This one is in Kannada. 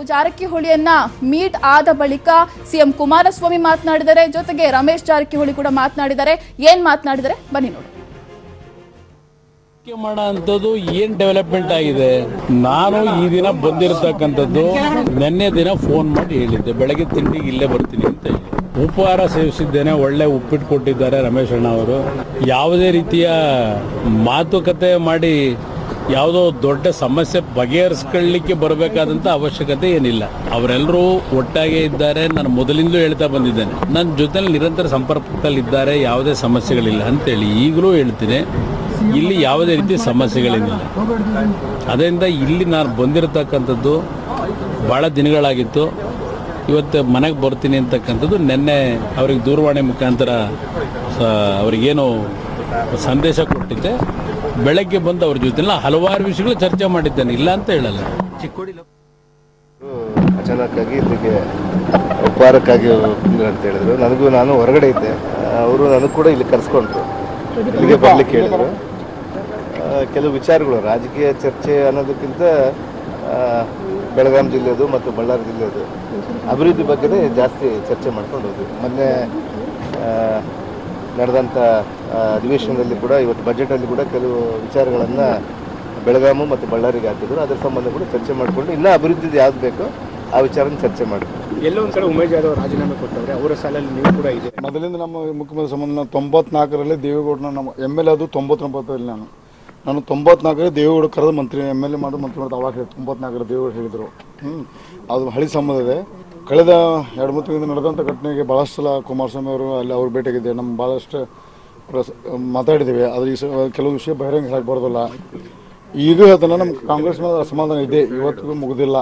ಜಾರಕಿಹೊಳಿಯನ್ನ ಮೀಟ್ ಆದ ಬಳಿಕ ಸಿಎಂ ಕುಮಾರಸ್ವಾಮಿ ಮಾತನಾಡಿದರೆ, ಜೊತೆಗೆ ರಮೇಶ್ ಜಾರಕಿಹೊಳಿ ಕೂಡ ಮಾತನಾಡಿದ್ದಾರೆ. ಏನ್ ಮಾತನಾಡಿದರೆ ಬನ್ನಿ ನೋಡಿ. ಮಾಡೋಂಥದ್ದು ಏನ್ ಡೆವಲಪ್ಮೆಂಟ್ ಆಗಿದೆ? ನಾನು ಈ ದಿನ ಬಂದಿರತಕ್ಕಂಥದ್ದು ನಿನ್ನೆ ದಿನ ಫೋನ್ ಮಾಡಿ ಹೇಳಿದ್ದೆ, ಬೆಳಗ್ಗೆ ತಿಂಡಿಗೆ ಇಲ್ಲೇ ಬರ್ತೀನಿ ಅಂತ ಹೇಳಿ. ಉಪಹಾರ ಸೇವಿಸಿದ್ದೇನೆ, ಒಳ್ಳೆ ಉಪ್ಪಿಟ್ಟು ಕೊಟ್ಟಿದ್ದಾರೆ ರಮೇಶ್ ಅಣ್ಣ ಅವರು. ಯಾವುದೇ ರೀತಿಯ ಮಾತುಕತೆ ಮಾಡಿ ಯಾವುದೋ ದೊಡ್ಡ ಸಮಸ್ಯೆ ಬಗೆಹರಿಸ್ಕೊಳ್ಳಿಕ್ಕೆ ಬರಬೇಕಾದಂಥ ಅವಶ್ಯಕತೆ ಏನಿಲ್ಲ. ಅವರೆಲ್ಲರೂ ಒಟ್ಟಾಗೆ ಇದ್ದಾರೆ. ನಾನು ಮೊದಲಿಂದಲೂ ಹೇಳ್ತಾ ಬಂದಿದ್ದೇನೆ, ನನ್ನ ಜೊತೆಲಿ ನಿರಂತರ ಸಂಪರ್ಕದಲ್ಲಿದ್ದಾರೆ, ಯಾವುದೇ ಸಮಸ್ಯೆಗಳಿಲ್ಲ ಅಂತೇಳಿ. ಈಗಲೂ ಹೇಳ್ತೀನಿ, ಇಲ್ಲಿ ಯಾವುದೇ ರೀತಿ ಸಮಸ್ಯೆಗಳೇನಿಲ್ಲ. ಅದರಿಂದ ಇಲ್ಲಿ ನಾನು ಬಂದಿರತಕ್ಕಂಥದ್ದು ಭಾಳ ದಿನಗಳಾಗಿತ್ತು. ಇವತ್ತು ಮನೆಗೆ ಬರ್ತೀನಿ ಅಂತಕ್ಕಂಥದ್ದು ನಿನ್ನೆ ಅವ್ರಿಗೆ ದೂರವಾಣಿ ಮುಖಾಂತರ ಅವ್ರಿಗೇನು ಸಂದೇಶ ಕೊಟ್ಟಿದ್ದೆ. ಬೆಳಗ್ಗೆ ಬಂದು ಅವ್ರ ಜೊತೆ ಹಲವಾರು ವಿಷಯಗಳು ಚರ್ಚೆ ಮಾಡಿದ್ದೇನೆ, ಇಲ್ಲ ಅಂತ ಹೇಳಲ್ಲ. ಚಿಕ್ಕೋಡಿ ಅಚಾನಕ್ಕಾಗಿ ಇಲ್ಲಿಗೆ ಉಪಹಾರಕ್ಕಾಗಿ ಅಂತ ಹೇಳಿದ್ರು. ನಾನು ಹೊರಗಡೆ ಇದ್ದೆ, ಅವರು ನನಗೂ ಕೂಡ ಇಲ್ಲಿ ಕರೆಸ್ಕೊಂಡ್ರು, ಇಲ್ಲಿಗೆ ಬರ್ಲಿಕ್ಕೆ ಹೇಳಿದ್ರು. ಕೆಲವು ವಿಚಾರಗಳು ರಾಜಕೀಯ ಚರ್ಚೆ ಅನ್ನೋದಕ್ಕಿಂತ ಬೆಳಗಾಂ ಜಿಲ್ಲೆದು ಮತ್ತು ಬಳ್ಳಾರಿ ಜಿಲ್ಲೆದು ಅಭಿವೃದ್ಧಿ ಬಗ್ಗೆನೇ ಜಾಸ್ತಿ ಚರ್ಚೆ ಮಾಡ್ಕೊಂಡು ಹೋದ್ವಿ. ಮೊನ್ನೆ ನಡೆದಂಥ ಅಧಿವೇಶನದಲ್ಲಿ ಕೂಡ, ಇವತ್ತು ಬಜೆಟಲ್ಲಿ ಕೂಡ ಕೆಲವು ವಿಚಾರಗಳನ್ನು ಬೆಳಗಾಮು ಮತ್ತು ಬಳ್ಳಾರಿಗೆ ಹಾಕಿದ್ರು. ಅದರ ಸಂಬಂಧ ಕೂಡ ಚರ್ಚೆ ಮಾಡಿಕೊಂಡು ಇನ್ನೂ ಅಭಿವೃದ್ಧಿ ಯಾವ್ದು ಬೇಕೋ ಆ ವಿಚಾರನ ಚರ್ಚೆ ಮಾಡಿದ್ರು. ಎಲ್ಲೋ ಒಂದು ಕಡೆ ಉಮೇಶ್ ಜಾಧವ್ ರಾಜೀನಾಮೆ ಕೊಟ್ಟವ್ರೆ, ಅವರ ಸಾಲಲ್ಲಿ ನೀವು ಕೂಡ ಇದೆ. ಮೊದಲಿಂದ ನಮ್ಮ ಮುಖ್ಯಮಂತ್ರಿ ಸಂಬಂಧ 94ರಲ್ಲಿ ದೇವೇಗೌಡನ ನಮ್ಮ MLA ಅದು 99ರಲ್ಲಿ ನಾನು 94ರಲ್ಲಿ ದೇವೇಗೌಡ ಕರೆದು ಮಂತ್ರಿ MLA ಮಾಡಿ ಮಂತ್ರಿ ಮಾಡಿದ. ಅವಾಗ 94ರಲ್ಲಿ ದೇವೇಗೌಡ ಹೇಳಿದರು. ಅದು ಹಳಿ ಸಂಬಂಧ ಇದೆ. ಕಳೆದ 2-3 ತಿಂಗಳಿಂದ ನಡೆದಂಥ ಘಟನೆಗೆ ಭಾಳಷ್ಟು ಸಲ ಕುಮಾರಸ್ವಾಮಿ ಅವರು ಅಲ್ಲಿ ಅವ್ರು ಭೇಟಿಯಾಗಿದ್ದೆ. ನಮ್ಮ ಭಾಳಷ್ಟು ಮಾತಾಡಿದ್ದೀವಿ. ಆದರೆ ಈ ಕೆಲವು ವಿಷಯ ಬಹಿರಂಗ ಹೇಳಕ್ಕೆ ಬರೋದಿಲ್ಲ. ಈಗ ಅದನ್ನು ನಮ್ಮ ಕಾಂಗ್ರೆಸ್ ಮೇಲೆ ಅಸಮಾಧಾನ ಇದೆ, ಇವತ್ತಿಗೂ ಮುಗಿದಿಲ್ಲ.